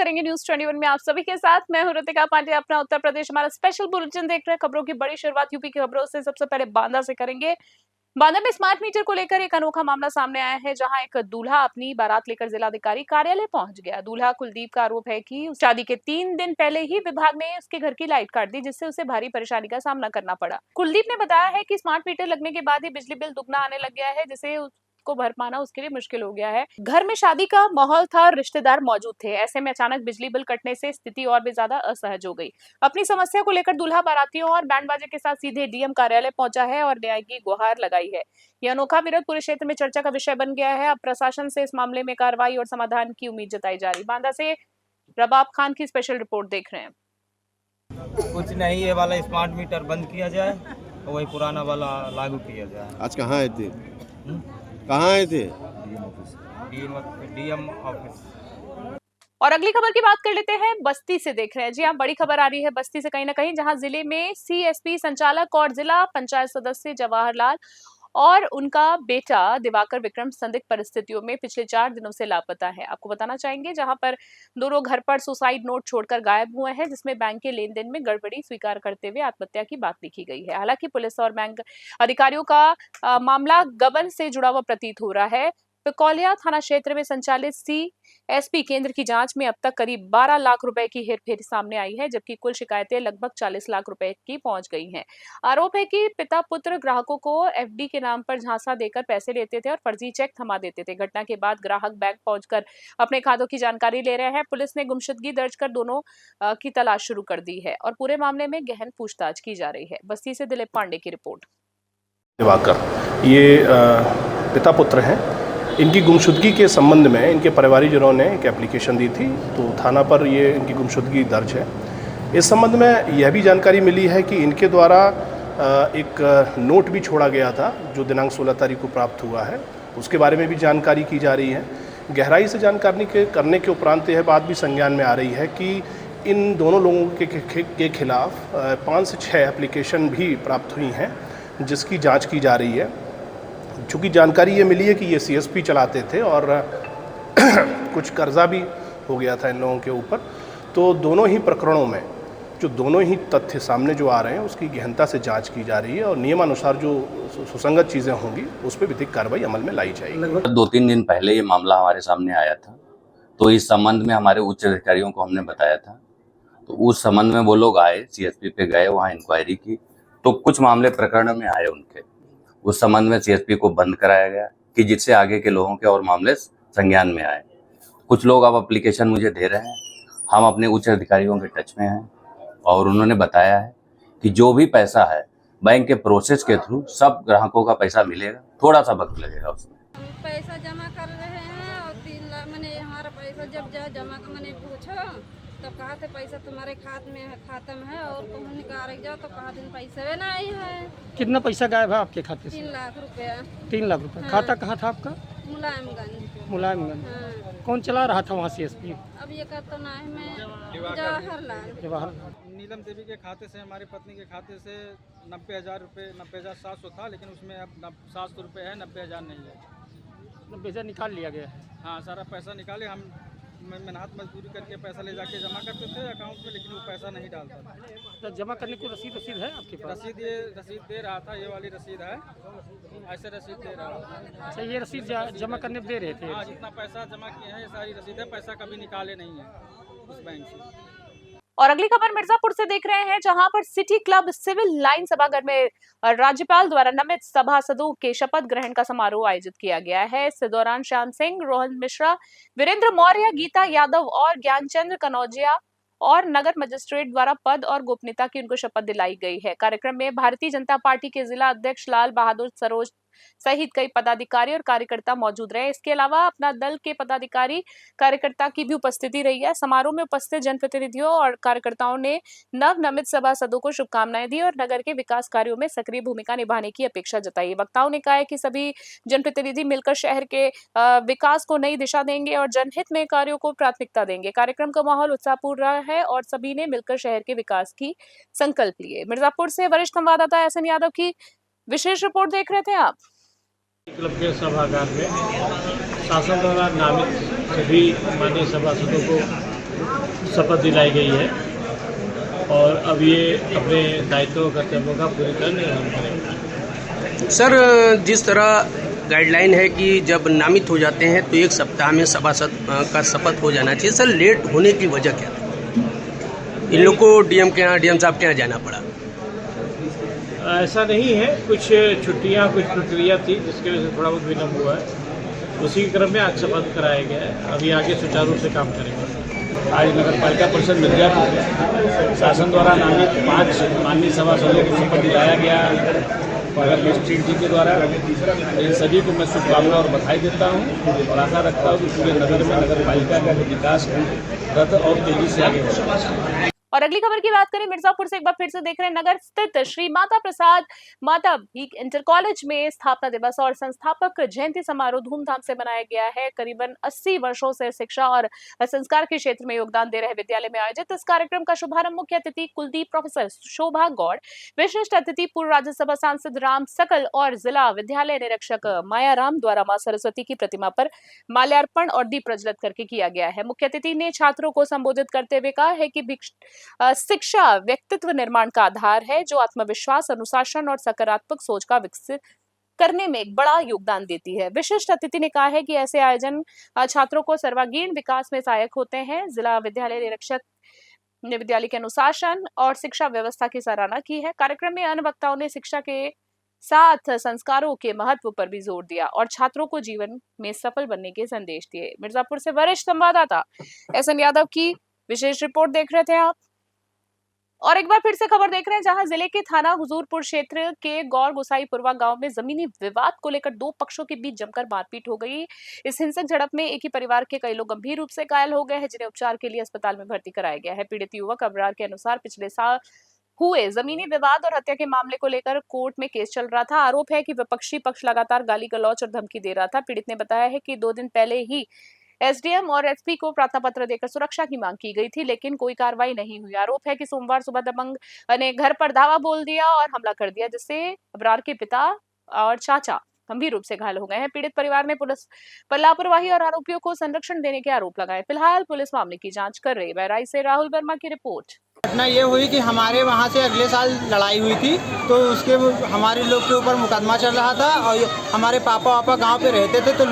करेंगे न्यूज 21 में आप सभी के साथ। मैं हूं ऋतिका पांडे, अपना उत्तर प्रदेश हमारा स्पेशल बुलेटिन देख रहे हैं। खबरों की बड़ी शुरुआत यूपी की खबरों से सबसे पहले बांदा से करेंगे। बांदा में स्मार्ट मीटर को लेकर एक अनोखा मामला सामने आया है, जहां एक दूल्हा अपनी बारात लेकर जिलाधिकारी कार्यालय पहुंच गया। दूल्हा कुलदीप का आरोप है कि शादी के 3 दिन पहले ही विभाग ने उसके घर की लाइट काट दी, जिससे उसे भारी परेशानी का सामना करना पड़ा। कुलदीप ने बताया है कि स्मार्ट मीटर लगने के बाद ही बिजली बिल दुगना आने लग गया है, जिसे को भर पाना उसके लिए मुश्किल हो गया है। घर में शादी का माहौल था, रिश्तेदार मौजूद थे, ऐसे में अचानक बिजली बिल कटने से स्थिति और भी ज्यादा असहज हो गई। अपनी समस्या को लेकर दूल्हा बारातियों और बैंड बाजे के साथ सीधे डीएम कार्यालय पहुंचा है और न्याय की गुहार लगाई है। यह अनोखा विरोध पूरे क्षेत्र में चर्चा का विषय बन गया है। अब प्रशासन से इस मामले में कार्रवाई और समाधान की उम्मीद जताई जा रही। बांदा से रबाब खान की स्पेशल रिपोर्ट देख रहे हैं। कुछ नहीं, ये वाला स्मार्ट मीटर बंद किया जाए और वही पुराना वाला लागू किया जाए। आज कहाँ आए थे? कहाँ आए थे? DM office. और अगली खबर की बात कर लेते हैं, बस्ती से देख रहे हैं। जी हाँ, बड़ी खबर आ रही है बस्ती से कहीं ना कहीं, जहां जिले में सीएसपी संचालक और जिला पंचायत सदस्य जवाहरलाल और उनका बेटा दिवाकर विक्रम संदिग्ध परिस्थितियों में पिछले 4 दिनों से लापता है। आपको बताना चाहेंगे, जहां पर दोनों घर पर सुसाइड नोट छोड़कर गायब हुए हैं, जिसमें बैंक के लेन देन में गड़बड़ी स्वीकार करते हुए आत्महत्या की बात लिखी गई है। हालांकि पुलिस और बैंक अधिकारियों का मामला गबन से जुड़ा हुआ प्रतीत हो रहा है। पिकौलिया थाना क्षेत्र में संचालित सीएसपी केंद्र की जांच में अब तक करीब 12 लाख रुपए की हेरफेर सामने आई है, जबकि कुल शिकायतें लगभग 40 लाख रुपए की पहुंच गई हैं। आरोप है कि पिता पुत्र ग्राहकों को एफडी के नाम पर झांसा देकर पैसे लेते थे और फर्जी चेक थमा देते थे। घटना के बाद ग्राहक बैंक पहुंचकर अपने खातों की जानकारी ले रहे हैं। पुलिस ने गुमशुदगी दर्ज कर दोनों की तलाश शुरू कर दी है और पूरे मामले में गहन पूछताछ की जा रही है। बस्ती से दिलीप पांडे की रिपोर्ट। दिवाकर ये पिता पुत्र हैं। इनकी गुमशुदगी के संबंध में इनके परिवारीजनों ने एक एप्लीकेशन दी थी, तो थाना पर ये इनकी गुमशुदगी दर्ज है। इस संबंध में यह भी जानकारी मिली है कि इनके द्वारा एक नोट भी छोड़ा गया था, जो दिनांक 16 तारीख को प्राप्त हुआ है। उसके बारे में भी जानकारी की जा रही है। गहराई से जानकारी करने के उपरांत यह बात भी संज्ञान में आ रही है कि इन दोनों लोगों के खिलाफ 5 से 6 एप्लीकेशन भी प्राप्त हुई हैं, जिसकी जाँच की जा रही है। चूँकि जानकारी ये मिली है कि ये सीएसपी चलाते थे और कुछ कर्जा भी हो गया था इन लोगों के ऊपर, तो दोनों ही प्रकरणों में जो दोनों ही तथ्य सामने जो आ रहे हैं उसकी गहनता से जांच की जा रही है और नियमानुसार जो सुसंगत चीज़ें होंगी उस पर विधिक कार्रवाई अमल में लाई जाएगी। लगभग 2-3 दिन पहले ये मामला हमारे सामने आया था, तो इस संबंध में हमारे उच्च अधिकारियों को हमने बताया था। तो उस संबंध में वो लोग आए, सीएसपी पे गए, वहाँ इंक्वायरी की, तो कुछ मामले प्रकरण में आए उनके। उस संबंध में सीएसपी को बंद कराया गया कि जिससे आगे के लोगों के और मामले संज्ञान में आए। कुछ लोग अब एप्लीकेशन मुझे दे रहे हैं। हम अपने उच्च अधिकारियों के टच में हैं और उन्होंने बताया है कि जो भी पैसा है बैंक के प्रोसेस के थ्रू सब ग्राहकों का पैसा मिलेगा, थोड़ा सा वक्त लगेगा उसमें। पैसा जमा कर रहे हैं और 3 लाख मैंने हमारा पैसा जब जमा कर मैंने पूछा तब कहा थे पैसा तुम्हारे खाते में है और तुम निकाल जाओ, तो कहा दिन पैसे नहीं है। कितना पैसा गायब है आपके खाते से? 3 लाख रुपया। 3 लाख रुपए। हाँ। खाता कहाँ था आपका? मुलायमगंज। मुलायमगंज। हाँ। कौन चला रहा था वहाँ सीएसपी? अब ये कहता ना है मैं जवाहरलाल। नीलम देवी के खाते से, हमारी पत्नी के खाते से 90,000 रुपये, 90,700 था, लेकिन उसमें अब 700 रुपये है, 90,000 नहीं है। 90,000 निकाल लिया गया है। हाँ, सारा पैसा निकाले। हम मेहनत मजदूरी करके पैसा ले जाके जमा करते थे अकाउंट में, लेकिन वो पैसा नहीं डालता था। तो जमा करने को रसीद है आपके पास? रसीद दे रहा था, ये वाली रसीद है, ऐसे रसीद दे रहा था। अच्छा, ये रसीद जमा करने दे रहे थे? हाँ, जितना पैसा जमा किए हैं ये सारी रसीद है, पैसा कभी निकाले नहीं है उस बैंक से। और अगली खबर मिर्जापुर से देख रहे हैं, जहां पर सिटी क्लब सिविल लाइन सभागार में राज्यपाल द्वारा नामित सभासदों के शपथ ग्रहण का समारोह आयोजित किया गया है। इस दौरान श्याम सिंह, रोहन मिश्रा, वीरेंद्र मौर्य, गीता यादव और ज्ञानचंद्र कनौजिया और नगर मजिस्ट्रेट द्वारा पद और गोपनीयता की उनको शपथ दिलाई गई है। कार्यक्रम में भारतीय जनता पार्टी के जिला अध्यक्ष लाल बहादुर सरोज सहित कई पदाधिकारी और कार्यकर्ता मौजूद रहे। इसके अलावा अपना दल के पदाधिकारी कार्यकर्ता की भी उपस्थिति रही है। समारोह में उपस्थित जनप्रतिनिधियों और कार्यकर्ताओं ने नवनिर्मित सभासदों को शुभकामनाएं दी और नगर के विकास कार्यों में सक्रिय भूमिका निभाने की अपेक्षा जताई। वक्ताओं ने कहा है कि सभी जनप्रतिनिधि मिलकर शहर के विकास को नई दिशा देंगे और जनहित में कार्यों को प्राथमिकता देंगे। कार्यक्रम का माहौल उत्साहपूर्ण रहा है और सभी ने मिलकर शहर के विकास की संकल्प लिए। मिर्जापुर से वरिष्ठ संवाददाता एसएन यादव की विशेष रिपोर्ट देख रहे थे आप। क्लब के सभागार में शासन द्वारा नामित सभी माननीय सभासदों को शपथ दिलाई गई है और अब ये अपने दायित्वों कर्तव्यों का पूरी तरह निर्वहन करेंगे। सर, जिस तरह गाइडलाइन है कि जब नामित हो जाते हैं तो 1 सप्ताह में सभासद का शपथ हो जाना चाहिए, सर लेट होने की वजह क्या थी? इन लोग को डीएम साहब के यहाँ जाना पड़ा। ऐसा नहीं है, कुछ छुट्टियां, कुछ प्रक्रिया थी जिसकी वजह से थोड़ा बहुत विलम्ब हुआ है। उसी के क्रम में आज शपथ कराया गया है। अभी आगे सुचारू रूप से काम करेंगे। आज नगर पालिका परिषद मिर्जापुर में शासन द्वारा नामित 5 माननीय सभासदों को शपथ दिलाया गया मगर मिस्ट्री जी के द्वारा। इन सभी को मैं शुभकामना और बधाई देता हूँ और आशा रखता हूँ कि पूरे नगर में नगर पालिका का विकास रथ और तेजी से आगे होगा। और अगली खबर की बात करें मिर्जापुर से, एक बार फिर से देख रहे हैं नगर स्थित श्री माता प्रसाद माता भीख इंटर कॉलेज में स्थापना दिवस और संस्थापक जयंती समारोह धूमधाम से मनाया गया है। करीबन 80 वर्षों से शिक्षा और संस्कार के क्षेत्र में योगदान दे रहे विद्यालय में आयोजित इस कार्यक्रम का शुभारंभ मुख्य अतिथि कुलदीप प्रोफेसर शोभा गौड़, विशिष्ट अतिथि पूर्व राज्यसभा सांसद राम सकल और जिला विद्यालय निरीक्षक मायाराम द्वारा मां सरस्वती की प्रतिमा पर माल्यार्पण और दीप प्रज्वलित करके किया गया है। मुख्य अतिथि ने छात्रों को संबोधित करते हुए कहा है कि शिक्षा व्यक्तित्व निर्माण का आधार है जो आत्मविश्वास, अनुशासन और सकारात्मक सोच का विकसित करने में एक बड़ा योगदान देती है। विशिष्ट अतिथि ने कहा है कि ऐसे आयोजन छात्रों को सर्वांगीण विकास में सहायक होते हैं। जिला विद्यालय निरीक्षक ने विद्यालय के अनुशासन और शिक्षा व्यवस्था की सराहना की है। कार्यक्रम में अन्य वक्ताओं ने शिक्षा के साथ संस्कारों के महत्व पर भी जोर दिया और छात्रों को जीवन में सफल बनने के संदेश दिए। मिर्जापुर से वरिष्ठ संवाददाता एसएन यादव की विशेष रिपोर्ट देख रहे थे आप। और एक बार फिर से खबर देख रहे हैं जहां जिले के थाना हुजूरपुर क्षेत्र के गौर गोसाईपुरवा गांव में जमीनी विवाद को लेकर 2 पक्षों के बीच जमकर मारपीट हो गई। इस हिंसक झड़प में एक ही परिवार के कई लोग गंभीर रूप से घायल हो गए हैं जिन्हें उपचार के लिए अस्पताल में भर्ती कराया गया है। पीड़ित युवक अबरार के अनुसार पिछले साल हुए जमीनी विवाद और हत्या के मामले को लेकर कोर्ट में केस चल रहा था। आरोप है कि विपक्षी पक्ष लगातार गाली गलौज और धमकी दे रहा था। पीड़ित ने बताया है कि 2 दिन पहले ही एसडीएम और एसपी को प्रार्थना पत्र देकर सुरक्षा की मांग की गई थी लेकिन कोई कार्रवाई नहीं हुई। आरोप है कि सोमवार सुबह दबंग ने घर पर धावा बोल दिया और हमला कर दिया जिससे अबरार के पिता और चाचा गंभीर रूप से घायल हो गए हैं। पीड़ित परिवार ने पुलिस पर लापरवाही और आरोपियों को संरक्षण देने के आरोप लगाए। फिलहाल पुलिस मामले की जांच कर रही है। बहराइच से राहुल वर्मा की रिपोर्ट। घटना ये हुई कि हमारे वहाँ से अगले साल लड़ाई हुई थी तो उसके हमारे लोग के ऊपर मुकदमा चल रहा था और हमारे पापा वापा गांव पे रहते थे तो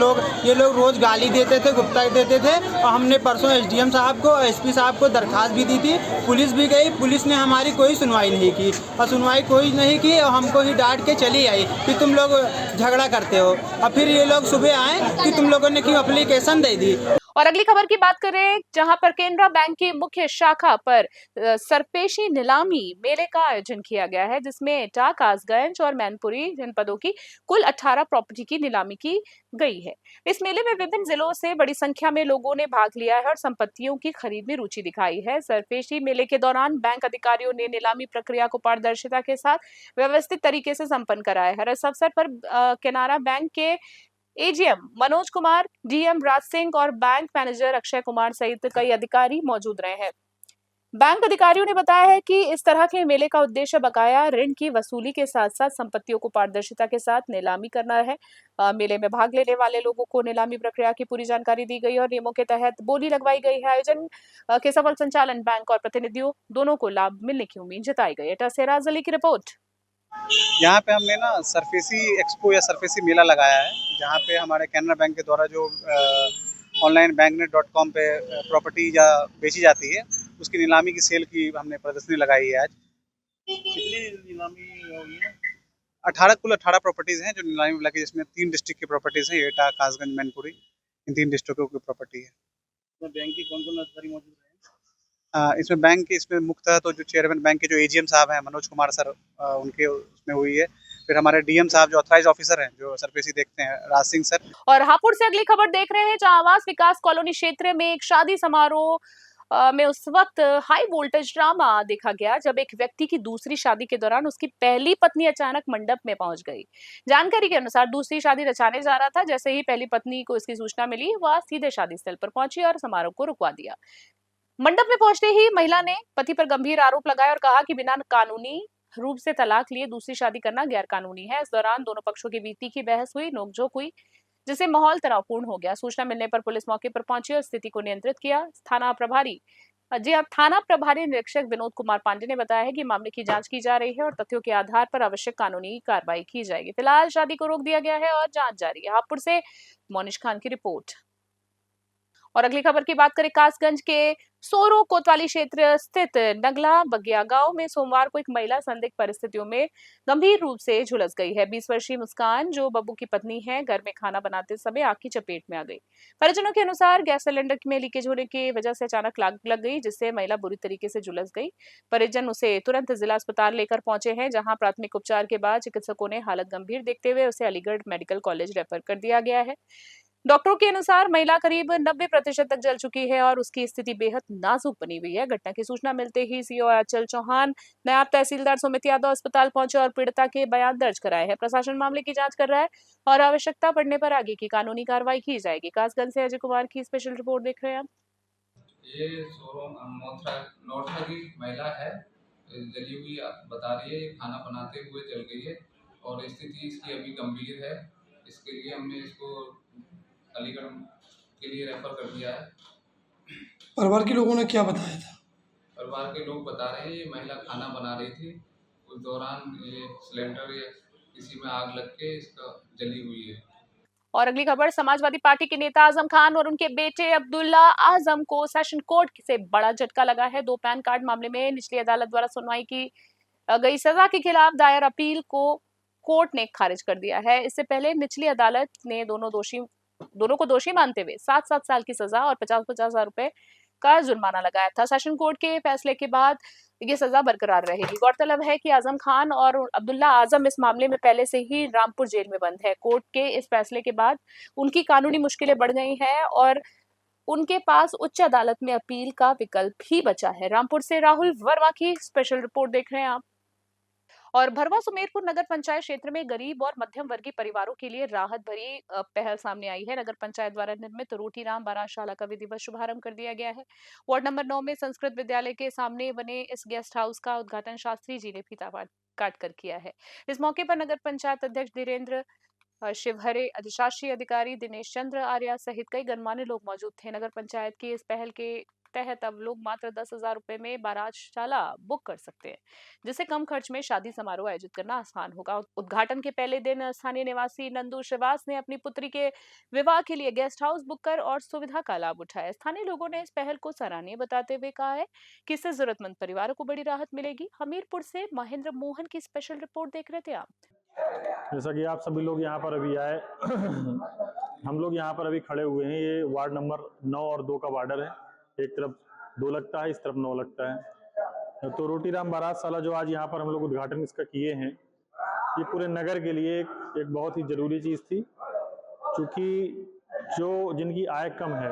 ये लोग रोज़ गाली देते थे, गुप्ताई देते थे और हमने परसों एसडीएम साहब को, एसपी साहब को दरखास्त भी दी थी। पुलिस भी गई, पुलिस ने हमारी कोई सुनवाई नहीं की और सुनवाई कोई नहीं की और हमको ही डांट के चली आई कि तुम लोग झगड़ा करते हो। और फिर ये लोग सुबह आए कि तुम लोगों ने क्यों एप्लीकेशन दे दी। और अगली खबर की बात करें जहां पर केनरा बैंक की मुख्य शाखा पर सरपेशी नीलामी मेले का आयोजन किया गया है जिसमें एटा, कासगंज और मैनपुरी जनपदों की कुल 18 प्रॉपर्टी की नीलामी की गई है। इस मेले में विभिन्न जिलों से बड़ी संख्या में लोगों ने भाग लिया है और संपत्तियों की खरीद में रुचि दिखाई है। सरपेशी मेले के दौरान बैंक अधिकारियों ने नीलामी प्रक्रिया को पारदर्शिता के साथ व्यवस्थित तरीके से संपन्न कराया है। इस अवसर पर केनरा बैंक के एजीएम मनोज कुमार, डीएम राज सिंह और बैंक मैनेजर अक्षय कुमार सहित कई अधिकारी मौजूद रहे हैं। बैंक अधिकारियों ने बताया है कि इस तरह के मेले का उद्देश्य बकाया ऋण की वसूली के साथ साथ संपत्तियों को पारदर्शिता के साथ नीलामी करना है। मेले में भाग लेने वाले लोगों को नीलामी प्रक्रिया की पूरी जानकारी दी गई और नियमों के तहत बोली लगवाई गई है। आयोजन के सफल संचालन बैंक और प्रतिनिधियों दोनों को लाभ मिलने की उम्मीद जताई गई है। टसेराज अली की रिपोर्ट। यहाँ पे हमने ना सरफेसी एक्सपो या सरफेसी मेला लगाया है जहाँ पे हमारे कैनरा बैंक के द्वारा जो ऑनलाइन banknet.com पे प्रॉपर्टी या बेची जाती है उसकी नीलामी की सेल की हमने प्रदर्शनी लगाई है। आज कितनी नीलामी होगी? 18 प्रॉपर्टीज़ हैं जो नीलामी में लगी जिसमें 3 डिस्ट्रिक्ट की प्रॉपर्टीज़ हैं, एटा, कासगंज, मैनपुरी, इन 3 डिस्ट्रिक्टों की प्रॉपर्टी है। तो बैंक की कौन कौन अधिकारी मौजूद रहे? इसमें बैंक के इसमें मुख्यतः तो जो चेयरमैन बैंक के जो एजीएम साहब हैं मनोज कुमार सर, उनके उसमें हुई है। फिर हमारे डीएम साहब जो ऑथराइज ऑफिसर हैं जो सरफेसी देखते हैं, राज सिंह सर। और हापुड़ से अगली खबर देख रहे हैं जहां आवास विकास कॉलोनी क्षेत्र में एक शादी समारोह में उस वक्त हाई वोल्टेज ड्रामा देखा गया जब एक व्यक्ति की दूसरी शादी के दौरान उसकी पहली पत्नी अचानक मंडप में पहुंच गई। जानकारी के अनुसार दूसरी शादी रचाने जा रहा था। जैसे ही पहली पत्नी को इसकी सूचना मिली वह सीधे शादी स्थल पर पहुंची और समारोह को रुकवा दिया। मंडप में पहुंचते ही महिला ने पति पर गंभीर आरोप लगाए और कहा कि बिना कानूनी रूप से तलाक लिए दूसरी शादी करना गैर कानूनी है। इस दौरान दोनों पक्षों के बीच तीखी बहस हुई, नोकझोंक हुई जिससे माहौल तनावपूर्ण हो गया। सूचना मिलने पर पुलिस मौके पर पहुंची और स्थिति को नियंत्रित किया। थाना प्रभारी जी, अब थाना प्रभारी निरीक्षक विनोद कुमार पांडे ने बताया है कि मामले की जांच की जा रही है और तथ्यों के आधार पर आवश्यक कानूनी कार्रवाई की जाएगी। फिलहाल शादी को रोक दिया गया है और जांच जारी है। हापुड़ से मोनिश खान की रिपोर्ट। और अगली खबर की बात करें, कासगंज के सोरो कोतवाली क्षेत्र स्थित नगला बगिया गांव में सोमवार को एक महिला संदिग्ध परिस्थितियों में गंभीर रूप से झुलस गई है। 20 वर्षीय मुस्कान, जो बब्बू की पत्नी है, घर में खाना बनाते समय आग की चपेट में आ गई। परिजनों के अनुसार गैस सिलेंडर में लीकेज होने की वजह से अचानक आग लग गई, जिससे महिला बुरी तरीके से झुलस गई। परिजन उसे तुरंत जिला अस्पताल लेकर पहुंचे हैं, जहां प्राथमिक उपचार के बाद चिकित्सकों ने हालत गंभीर देखते हुए उसे अलीगढ़ मेडिकल कॉलेज रेफर कर दिया गया है। डॉक्टरों के अनुसार महिला करीब 90% तक जल चुकी है और उसकी स्थिति बेहद नाजुक बनी हुई है। घटना की सूचना मिलते ही सीओ अचल चौहान, नायब तहसीलदार सुमित यादव अस्पताल पहुंचे और पीड़िता के बयान दर्ज कराए हैं। प्रशासन मामले की जांच कर रहा है और आवश्यकता पड़ने पर आगे की कानूनी कार्रवाई की जाएगी। कासगंज से अजय कुमार की स्पेशल रिपोर्ट देख रहे हैं आप। ये नौरथा की महिला है, जली हुई बता रही है, खाना बनाते हुए जल गई है और स्थिति इसकी अभी गंभीर है। इसके लिए हमने इसको अलीगढ़ के लिए रेफर कर दिया है। परिवार के लोगों ने क्या बताया था? परिवार के लोग बता रहे हैं ये महिला खाना बना रही थी, उस दौरान ये सिलेंडर या किसी में आग लग के इसका जली हुई है। और अगली खबर, समाजवादी पार्टी के नेता आजम खान और उनके बेटे अब्दुल्ला आजम को सेशन कोर्ट से बड़ा झटका लगा है। 2 पैन कार्ड मामले में निचली अदालत द्वारा सुनवाई की गई सजा के खिलाफ दायर अपील को कोर्ट ने खारिज कर दिया है। इससे पहले निचली अदालत ने दोनों को दोषी मानते हुए 7-7 साल की सजा और 50-50 हजार रुपए का जुर्माना लगाया था। सेशन कोर्ट के फैसले के बाद ये सजा बरकरार रहेगी। गौरतलब है कि आजम खान और अब्दुल्ला आजम इस मामले में पहले से ही रामपुर जेल में बंद है। कोर्ट के इस फैसले के बाद उनकी कानूनी मुश्किलें बढ़ गई हैं और उनके पास उच्च अदालत में अपील का विकल्प ही बचा है। रामपुर से राहुल वर्मा की स्पेशल रिपोर्ट देख रहे हैं आप। और भरवा सुमेरपुर नगर पंचायत क्षेत्र में गरीब और मध्यम वर्गीय परिवारों के लिए राहत भरी पहल सामने आई है। नगर पंचायत द्वारा निर्मित रोटीराम बारातशाला का विधिवत शुभारंभ कर दिया गया है। वार्ड नंबर 9 में संस्कृत विद्यालय के सामने बने इस गेस्ट हाउस का उद्घाटन शास्त्री जी ने फीता काट कर किया है। इस मौके पर नगर पंचायत अध्यक्ष धीरेन्द्र शिवहरे, अधिशासी अधिकारी दिनेश चंद्र आर्या सहित कई गणमान्य लोग मौजूद थे। नगर पंचायत की इस पहल के तहत अब लोग मात्र 10,000 रुपए में बारातशाला बुक कर सकते हैं, जिससे कम खर्च में शादी समारोह आयोजित करना आसान होगा। उद्घाटन के पहले दिन स्थानीय निवासी नंदू श्रीवास ने अपनी पुत्री के विवाह के लिए गेस्ट हाउस बुक कर और सुविधा का लाभ उठाया। स्थानीय लोगों ने इस पहल को सराहनीय बताते हुए कहा है कि इससे जरूरतमंद परिवारों को बड़ी राहत मिलेगी। हमीरपुर से महेंद्र मोहन की स्पेशल रिपोर्ट देख रहे थे आप। जैसा कि आप सभी लोग यहाँ पर अभी आए हम लोग यहाँ पर अभी खड़े हुए हैं। ये वार्ड नंबर 9 और 2 का बॉर्डर है। एक तरफ 2 लगता है, इस तरफ 9 लगता है। तो रोटीराम बारातशाला जो आज यहाँ पर हम लोग उद्घाटन इसका किए हैं, ये पूरे नगर के लिए एक बहुत ही जरूरी चीज़ थी, क्योंकि जिनकी आय कम है,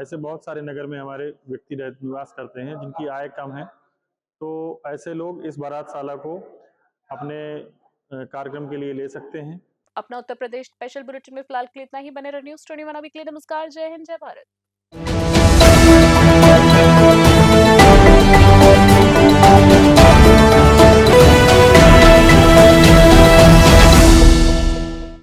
ऐसे बहुत सारे नगर में हमारे व्यक्ति निवास करते हैं जिनकी आय कम है, तो ऐसे लोग इस बारातशाला को अपने कार्यक्रम के लिए ले सकते हैं। अपना उत्तर प्रदेश स्पेशल बुलेटिन में फिलहाल के लिए इतना ही। बने रहिए न्यूज़ 21 वीकली। नमस्कार, जय हिंद, जय भारत।